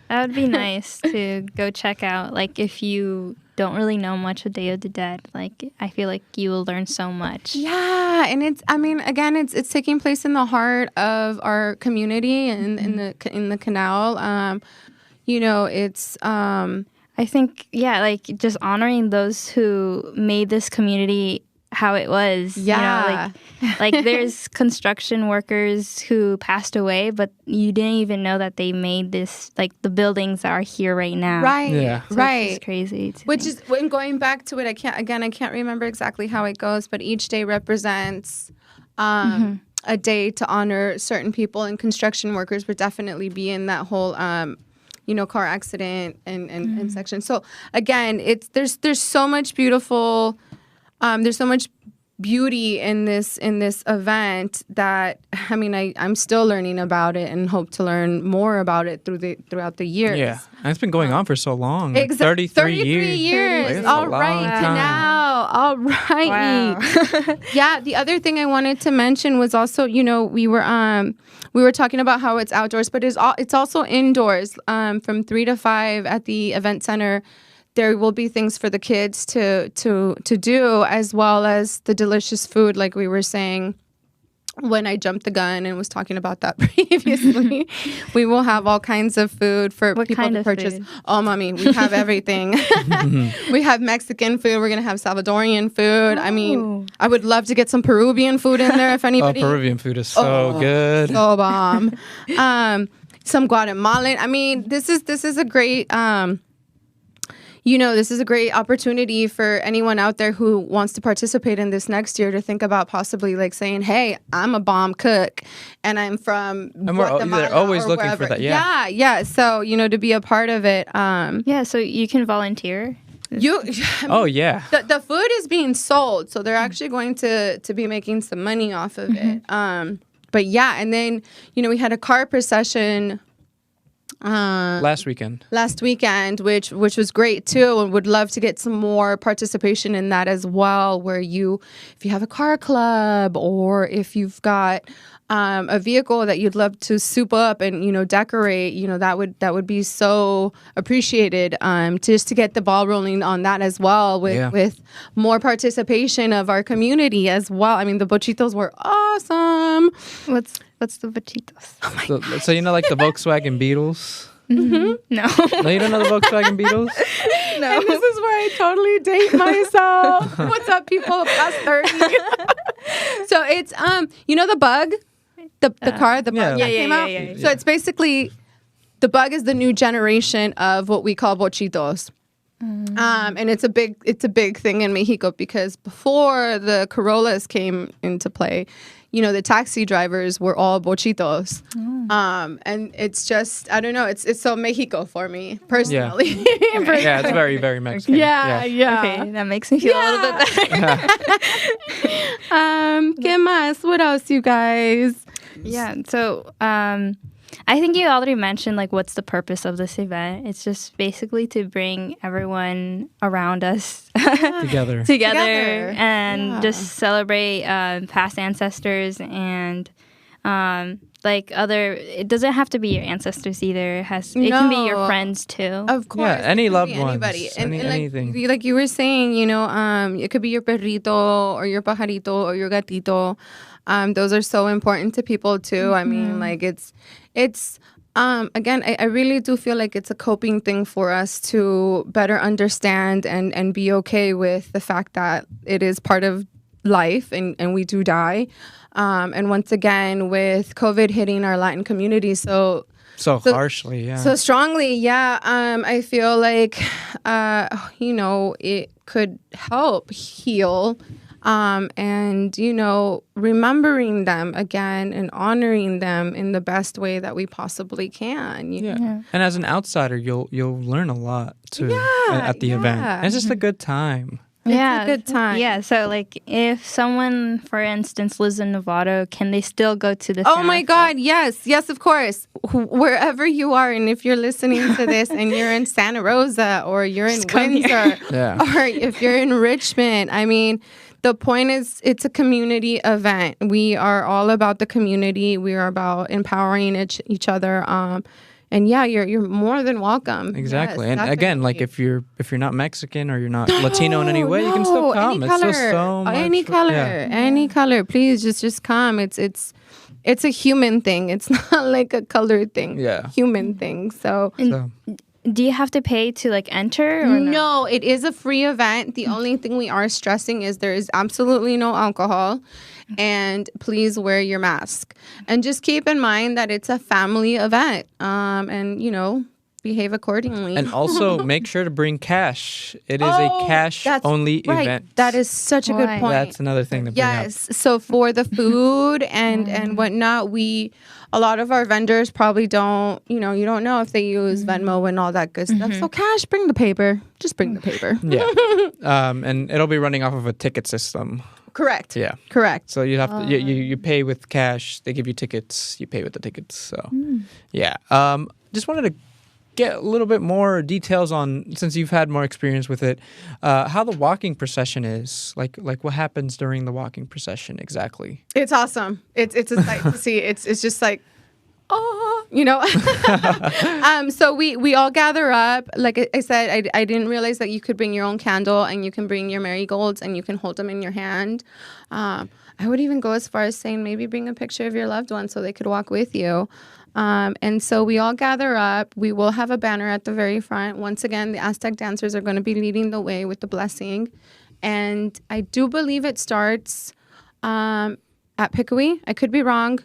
That would be nice to go check out. Like, if you don't really know much of Day of the Dead, like, I feel like you will learn so much. Yeah, and it's taking place in the heart of our community and in the canal. It's I think like just honoring those who made this community how it was. Yeah. Like there's construction workers who passed away, but you didn't even know that they made this, like the buildings that are here right now. Right. Yeah. So right. It's crazy. Which is, when going back to it, I can't remember exactly how it goes, but each day represents a day to honor certain people, and construction workers would definitely be in that whole car accident and section. So again, there's so much beautiful. There's so much beauty in this event that I'm still learning about it and hope to learn more about it throughout the years. Yeah, and it's been going on for so long. Like 33 years. All right, now. All right. Wow. Yeah. The other thing I wanted to mention was also, we were talking about how it's outdoors, but it's also indoors. From 3 to 5 at the event center. There will be things for the kids to do, as well as the delicious food, like we were saying when I jumped the gun and was talking about that previously. We will have all kinds of food for people to purchase. Food? Oh, mommy, we have everything. We have Mexican food. We're going to have Salvadorian food. I mean, I would love to get some Peruvian food in there if anybody. Oh, Peruvian food is so good. So bomb. Some Guatemalan. I mean, this is a great... this is a great opportunity for anyone out there who wants to participate in this next year to think about possibly like saying, hey, I'm a bomb cook and I'm from Guatemala. They're always or looking wherever. for that. Yeah. Yeah. So, to be a part of it. So you can volunteer. Oh, yeah. The food is being sold. So they're actually going to be making some money off of it. But yeah. And then, we had a car procession last weekend, which was great too, and would love to get some more participation in that as well, where if you have a car club, or if you've got a vehicle that you'd love to soup up and, decorate, that would be so appreciated, just to get the ball rolling on that as well with more participation of our community as well. I mean, the bochitos were awesome. What's the bochitos? Oh my God. So like the Volkswagen Beetles? Mm-hmm. No. No, you don't know the Volkswagen Beetles? No. And this is where I totally date myself. What's up, people past 30? So it's the Bug, the car, the Bug that came out. Yeah. So it's basically the Bug is the new generation of what we call bochitos. And it's a big thing in Mexico because before the Corollas came into play, the taxi drivers were all bochitos. And it's just, I don't know, it's so Mexico for me personally. Yeah, it's very, very Mexican. Yeah. Okay, that makes me feel a little bit better. ¿Qué más? What else, you guys? Yeah, so I think you already mentioned like what's the purpose of this event. It's just basically to bring everyone around us Together and just celebrate past ancestors and it doesn't have to be your ancestors either. It can be your friends too. Of course. Yeah, any loved ones. Anybody. And anything. like you were saying, it could be your perrito or your pajarito or your gatito. Those are so important to people too. I mean, like it's again, I really do feel like it's a coping thing for us to better understand and be okay with the fact that it is part of life and we do die. And once again, with COVID hitting our Latin community so harshly, so strongly, I feel like it could help heal. And remembering them again and honoring them in the best way that we possibly can. And as an outsider, you'll learn a lot too at the event. And it's just a good time. It's a good time. Yeah, so like if someone, for instance, lives in Novato, can they still go to the Oh my God, yes, of course. Wherever you are, and if you're listening to this and you're in Santa Rosa or you're in Windsor or if you're in Richmond, I mean, the point is it's a community event. We are all about the community. We are about empowering each other. And you're more than welcome. Exactly. Yes, and again, like if you're not Mexican or you're not Latino in any way, you can still come. Any It's color, just so much. Any color. Please just come. It's a human thing. It's not like a color thing. Yeah. Human thing. So do you have to pay to like enter or no? It is a free event. The only thing we are stressing is there is absolutely no alcohol. And please wear your mask. And just keep in mind that it's a family event. And, behave accordingly. And also make sure to bring cash. It is a cash-only event. That is such a good point. That's another thing to bring up. So for the food and whatnot, a lot of our vendors probably don't, you don't know if they use Venmo and all that good stuff. So cash, bring the paper. Just bring the paper. Yeah. And it'll be running off of a ticket system. Correct. Yeah. Correct. So you have to you pay with cash. They give you tickets. You pay with the tickets. So yeah. Just wanted to get a little bit more details on, since you've had more experience with it, how the walking procession is. Like what happens during the walking procession exactly. It's awesome. It's a sight to see. It's just like, so we all gather up. Like I said, I didn't realize that you could bring your own candle and you can bring your marigolds and you can hold them in your hand. I would even go as far as saying maybe bring a picture of your loved one so they could walk with you. And so we all gather up. We will have a banner at the very front. Once again, the Aztec dancers are going to be leading the way with the blessing. And I do believe it starts at Pickawee. I could be wrong.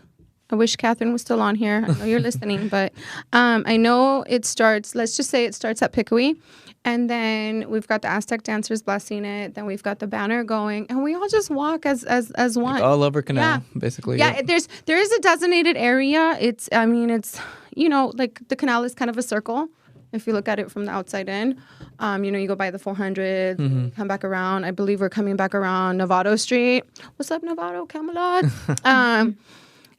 I wish Catherine was still on here. I know you're listening, but I know it starts, let's just say it starts at Pickawee. And then we've got the Aztec dancers blessing it. Then we've got the banner going. And we all just walk as one. Like all over Canal, basically. Yeah, there is a designated area. It's like the canal is kind of a circle. If you look at it from the outside in, you go by the 400, come back around. I believe we're coming back around Novato Street. What's up, Novato, Camelot?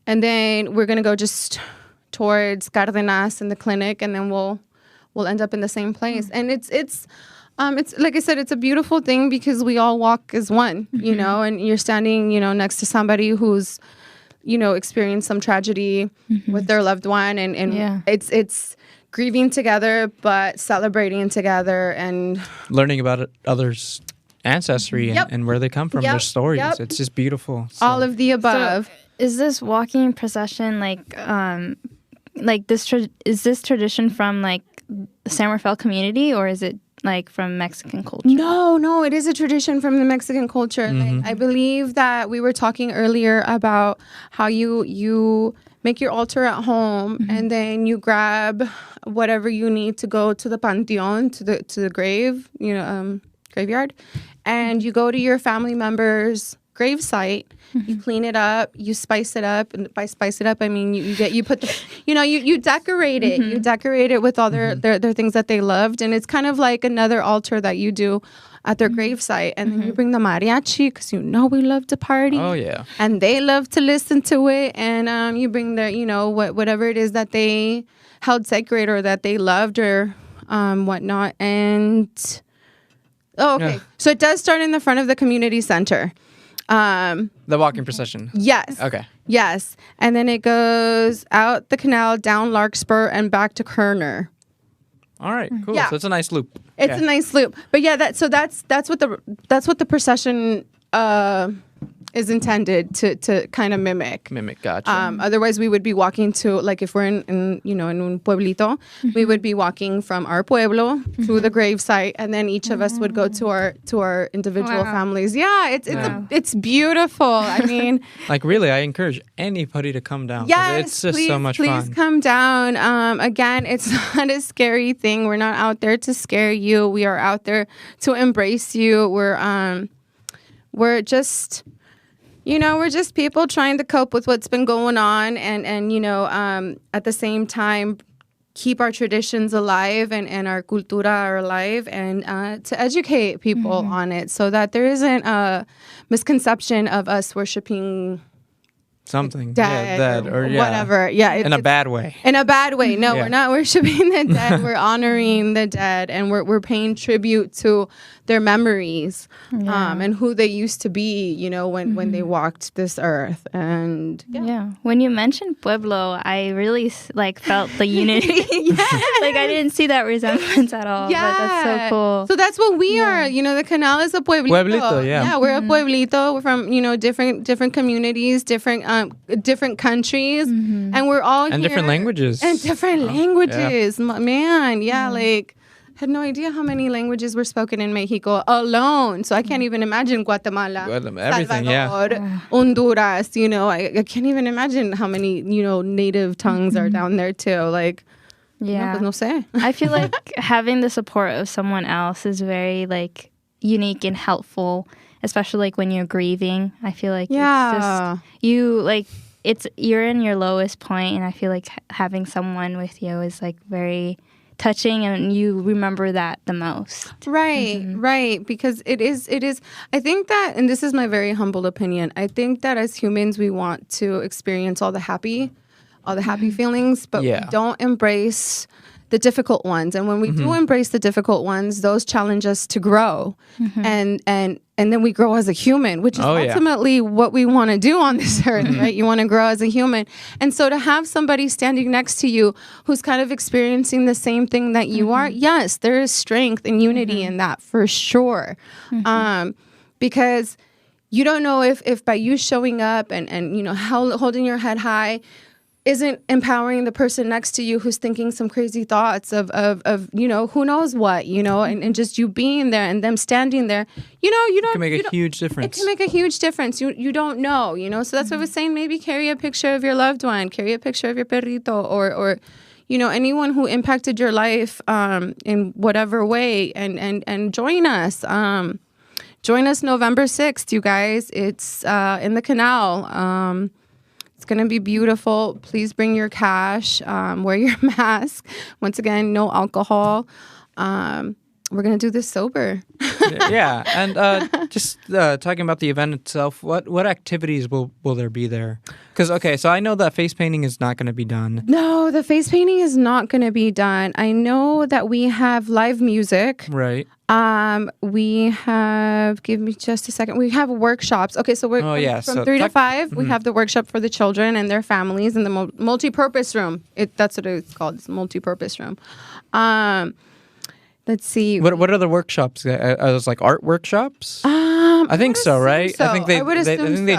And then we're going to go just towards Cardenas and the clinic, and then we'll end up in the same place. And it's like I said, it's a beautiful thing because we all walk as one, and you're standing, next to somebody who's experienced some tragedy with their loved one, and it's grieving together, but celebrating together and learning about others' ancestry and where they come from, their stories. It's just beautiful. So. All of the above. So, is this walking procession is this tradition from like the San Rafael community, or is it like from Mexican culture? No, it is a tradition from the Mexican culture. Like, I believe that we were talking earlier about how you make your altar at home and then you grab whatever you need to go to the panteon, to the grave, graveyard, and you go to your family member's grave site. You clean it up, you spice it up, and by spice it up, I mean you put the, you decorate it. You decorate it with all their things that they loved, and it's kind of like another altar that you do at their grave site. And then you bring the mariachi, because we love to party. Oh yeah, and they love to listen to it. And you bring their whatever it is that they held sacred or that they loved or whatnot. And so it does start in the front of the community center. The walking procession. Yes. Okay. Yes. And then it goes out the canal, down Larkspur, and back to Kerner. All right, cool. Yeah. So it's a nice loop. It's a nice loop. But yeah, that's what the procession is intended to kind of mimic. Gotcha. Otherwise, we would be walking to, like, if we're in un pueblito, we would be walking from our pueblo to the grave site, and then each of us would go to our individual families. Yeah, it's beautiful. I mean, like, really, I encourage anybody to come down. Yes, it's just so much fun. Please come down. Again, it's not a scary thing. We're not out there to scare you. We are out there to embrace you. We're just. We're just people trying to cope with what's been going on and at the same time, keep our traditions alive and our cultura alive, and to educate people on it so that there isn't a misconception of us worshiping something dead or whatever. Yeah, in a bad way. In a bad way. No, we're not worshiping the dead. We're honoring the dead, and we're paying tribute to their memories and who they used to be. When they walked this earth. And when you mentioned pueblo, I really felt the unity. Like, I didn't see that resemblance at all. Yeah, but that's so cool. So that's what we are. The canal is a pueblito. Yeah, we're a pueblito. We're from different communities, different countries, and we're all and here. Different languages. And different languages. Man, like, I had no idea how many languages were spoken in Mexico alone. So I can't even imagine Guatemala, everything, Salvador, Honduras. I can't even imagine how many native tongues are down there too. Like, pues no sé. I feel like having the support of someone else is very unique and helpful, especially when you're grieving. I feel like it's just you're in your lowest point, and I feel like having someone with you is very touching, and you remember that the most. Right, because it is I think that, and this is my very humble opinion, I think that as humans we want to experience all the happy feelings, but we don't embrace the difficult ones. And when we do embrace the difficult ones, those challenge us to grow. And then we grow as a human, which is ultimately what we want to do on this earth, right? You want to grow as a human. And so to have somebody standing next to you who's kind of experiencing the same thing that you are, yes, there is strength and unity in that for sure. Because you don't know if by you showing up and holding your head high isn't empowering the person next to you who's thinking some crazy thoughts of who knows what, and just you being there and them standing there, you don't. It can make a huge difference. It can make a huge difference. You don't know, So that's what I was saying. Maybe carry a picture of your loved one, carry a picture of your perrito, or anyone who impacted your life in whatever way, and join us. Join us November 6th, you guys. It's in the canal. It's going to be beautiful. Please bring your cash. Wear your mask. Once again, no alcohol. We're going to do this sober. Yeah. And just talking about the event itself, what activities will there be there? Because, so I know that face painting is not going to be done. No, the face painting is not going to be done. I know that we have live music. Right. We have, give me just a second. We have workshops. Okay, so we're from so 3 to 5. We have the workshop for the children and their families in the multi-purpose room. That's what it's called. It's a multi-purpose room. Let's see. What are the workshops? Are those like art workshops? I think so, right? So. I think they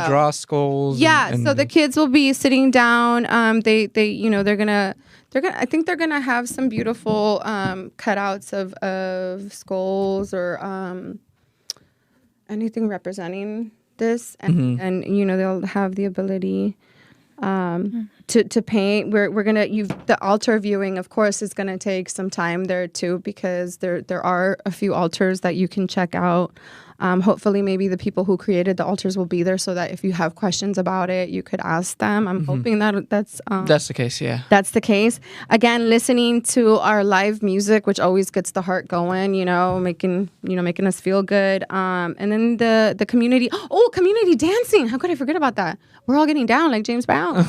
draw skulls. Yeah. So the kids will be sitting down. They're gonna. I think they're gonna have some beautiful cutouts of skulls or anything representing this, and they'll have the ability to paint. We're gonna the altar viewing, of course, is gonna take some time there too, because there are a few altars that you can check out. Hopefully, maybe the people who created the altars will be there, so that if you have questions about it, you could ask them. I'm hoping that's the case. Yeah, that's the case. Again, listening to our live music, which always gets the heart going. Making us feel good. And then the community. Oh, community dancing! How could I forget about that? We're all getting down like James Brown.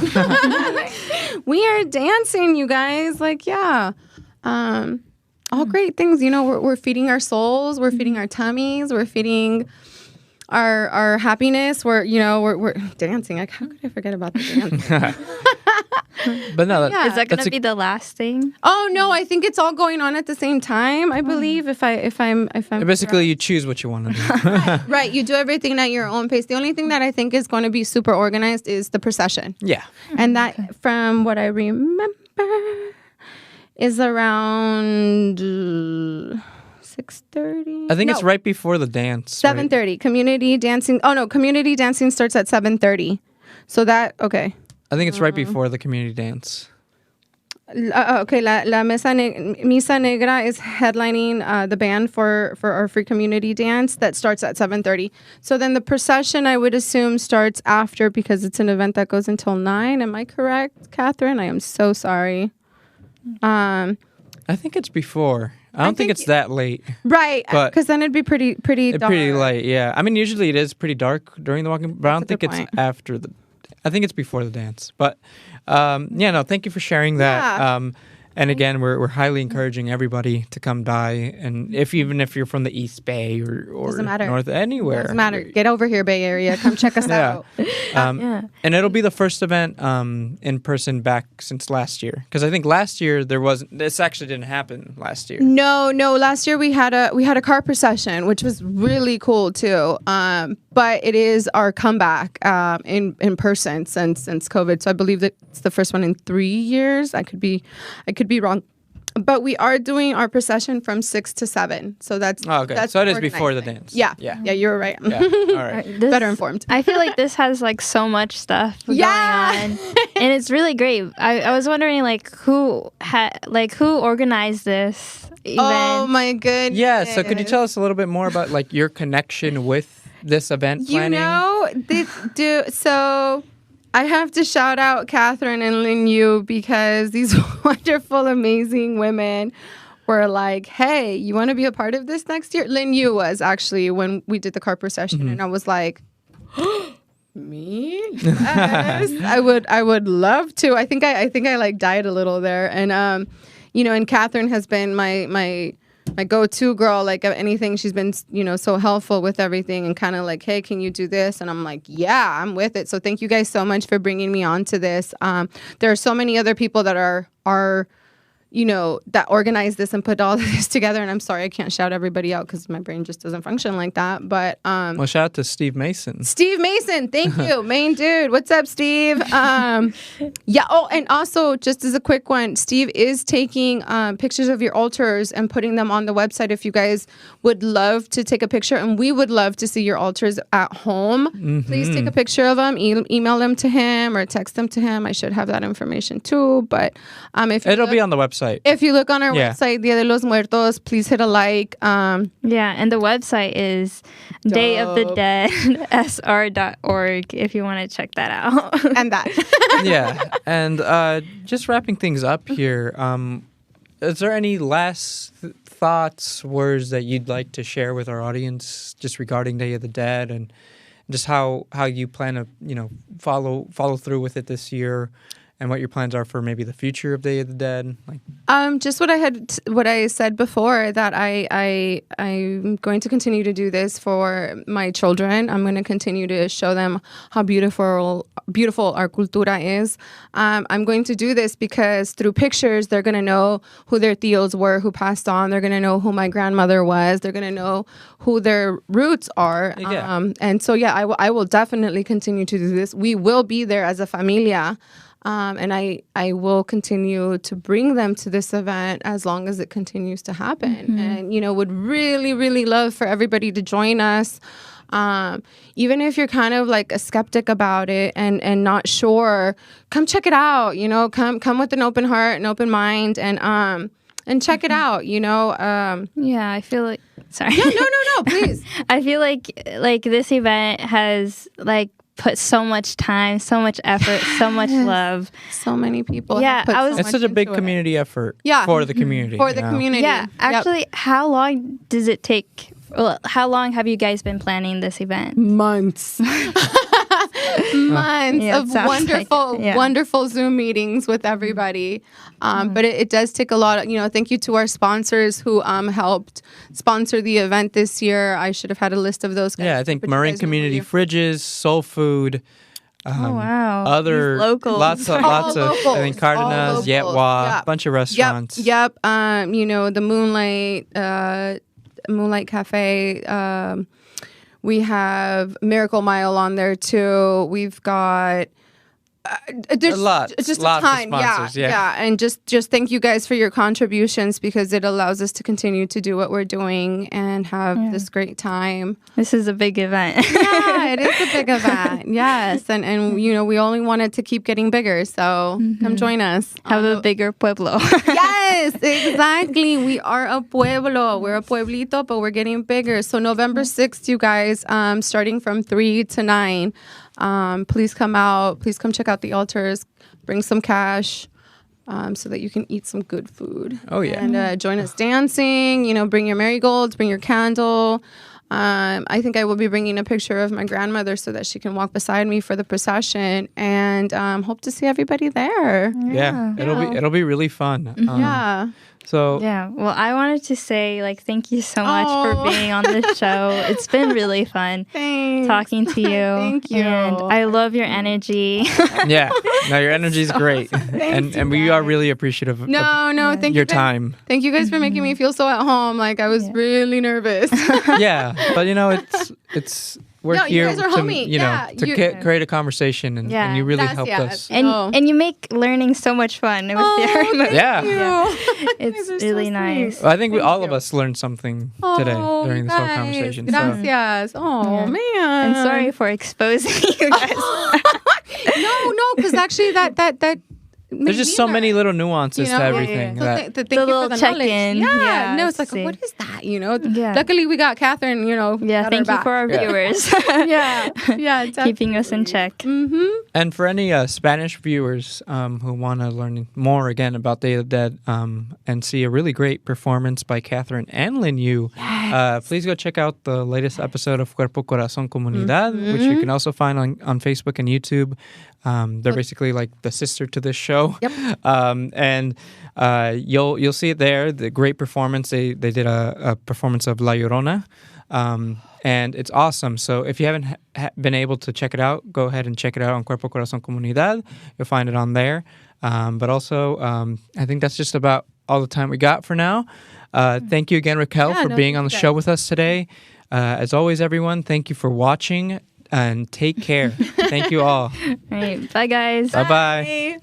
We are dancing, you guys. All great things. We're feeding our souls. We're feeding our tummies. We're feeding our happiness. We're dancing. How could I forget about the dance? But no, is that going to be the last thing? Oh no, I think it's all going on at the same time. I believe if I'm basically you choose what you want to do. Right. You do everything at your own pace. The only thing that I think is going to be super organized is the procession. Yeah, and that from what I remember is around 6:30. I think it's right before the dance. 7:30. Right? Community dancing. Oh no, community dancing starts at 7:30. So okay. I think it's right before the community dance. Okay, La Misa Negra is headlining the band for our free community dance that starts at 7:30. So then the procession, I would assume, starts after, because it's an event that goes until 9. Am I correct, Catherine? I am so sorry. I think it's before. I don't think it's that late. Right, because then it'd be pretty dark. Pretty light, yeah. I mean, usually it is pretty dark during the walking, but I don't think it's after the... I think it's before the dance. But, thank you for sharing that. Yeah. And again, we're highly encouraging everybody to come by. And even if you're from the East Bay or doesn't matter. North, anywhere. Doesn't matter. Get over here, Bay Area. Come check us out. And it'll be the first event in person back since last year. Because I think last year this actually didn't happen last year. No. Last year we had a car procession, which was really cool too. But it is our comeback in person since COVID. So I believe that it's the first one in 3 years. I could be wrong, but we are doing our procession from 6 to 7. So that's That's so it is before the dance. Yeah, you're right. Yeah. All right. Better informed. I feel like this has so much stuff going on, and it's really great. I was wondering who organized this event? Oh my goodness. Yeah. So could you tell us a little bit more about your connection with this event planning? So I have to shout out Catherine and Lin Yu, because these wonderful, amazing women were like, hey, you want to be a part of this next year? Lin Yu was actually when we did the car procession, and I was like, me? Yes. I would love to. I think I died a little there. And and Catherine has been my go-to girl, anything. She's been, so helpful with everything, and kind of hey, can you do this? And I'm like, yeah, I'm with it. So thank you guys so much for bringing me on to this. There are so many other people that are that organized this and put all of this together. And I'm sorry I can't shout everybody out because my brain just doesn't function like that. But well, shout out to Steve Mason. Steve Mason, thank you, main dude. What's up, Steve? Yeah. Oh, and also just as a quick one, Steve is taking pictures of your altars and putting them on the website. If you guys would love to take a picture, and we would love to see your altars at home, please take a picture of them, email them to him or text them to him. I should have that information too. But if it'll be on the website. If you look on our website, Dia de los Muertos, please hit a like. And the website is dayofthedeadsr.org if you want to check that out. And that. Yeah. And just wrapping things up here, is there any last thoughts, words that you'd like to share with our audience just regarding Day of the Dead, and just how you plan to, follow through with it this year? and what your plans are for maybe the future of Day of the Dead. Like, Just what I said before, that I'm going to continue to do this for my children. I'm going to continue to show them how beautiful our cultura is. I'm going to do this because through pictures, they're going to know who their tios were who passed on. They're going to know who my grandmother was. They're going to know who their roots are. Yeah. And so, yeah, I will definitely continue to do this. We will be there as a familia. And I will continue to bring them to this event as long as it continues to happen. And, would really, really love for everybody to join us. Even if you're kind of like a skeptic about it and not sure, come check it out, come with an open heart, an open mind, and check it out, Yeah, I feel like, sorry. Yeah, no, please. I feel like this event has put so much time, so much effort, so much love. So many people. Yeah, it's such a big community effort for the community. For the community. Yeah, actually, how long does it take? Well, how long have you guys been planning this event? Months. Months Yeah, of sounds wonderful Zoom meetings with everybody. But it does take a lot of, thank you to our sponsors who helped sponsor the event this year. I should have had a list of those guys. Yeah, I think Marin Community Fridges, Soul Food. Oh, wow. Other locals. lots of I think Cardenas, Yetwa, bunch of restaurants. Yep. The Moonlight Cafe. We have Miracle Mile on there too. We've got there's lots a of ton. sponsors, yeah. And just thank you guys for your contributions, because it allows us to continue to do what we're doing and have this great time. This is a big event. Yeah, it is a big event. Yes, and we only want it to keep getting bigger. So come join us. Have a bigger pueblo. Yes, exactly. We are a pueblo. We're a pueblito, but we're getting bigger. So November 6th, you guys, starting from 3 to 9. Please come out. Please come check out the altars. Bring some cash so that you can eat some good food. Oh, yeah. And join us dancing. Bring your marigolds. Bring your candle. I think I will be bringing a picture of my grandmother so that she can walk beside me for the procession. And hope to see everybody there. Yeah, it'll be really fun. Yeah. So yeah, well, I wanted to say thank you so much for being on the show. It's been really fun talking to you. Thank you. And I love your energy. yeah, no, your energy is great, and we are really appreciative of thank your you guys. time. Thank you guys for making me feel so at home. Like I was really nervous. Yeah, but it's. We're here you guys are to create a conversation, and you really helped us. And you make learning so much fun with your emotions. Yeah. It's really nice. Well, I think all of us learned something today during this whole conversation. Gracias. Man. And sorry for exposing you guys. No, because actually that there's just so many little nuances to everything. Thank the you little for the check-in. Yeah. No, it's like, what is that? Luckily we got Catherine, thank you for our viewers. Yeah, keeping us in check. Mm-hmm. And for any Spanish viewers who want to learn more again about Day of the Dead and see a really great performance by Catherine and Lin Yu, please go check out the latest episode of Cuerpo Corazón Comunidad, which you can also find on Facebook and YouTube. They're basically like the sister to this show. Yep. And you'll see it there. The great performance. They did a performance of La Llorona. And it's awesome. So if you haven't been able to check it out, go ahead and check it out on Cuerpo Corazón Comunidad. You'll find it on there. But also, I think that's just about all the time we got for now. Thank you again, Raquel, for being on the show with us today. As always, everyone, thank you for watching. And take care. Thank you all. All right. Bye, guys. Bye-bye.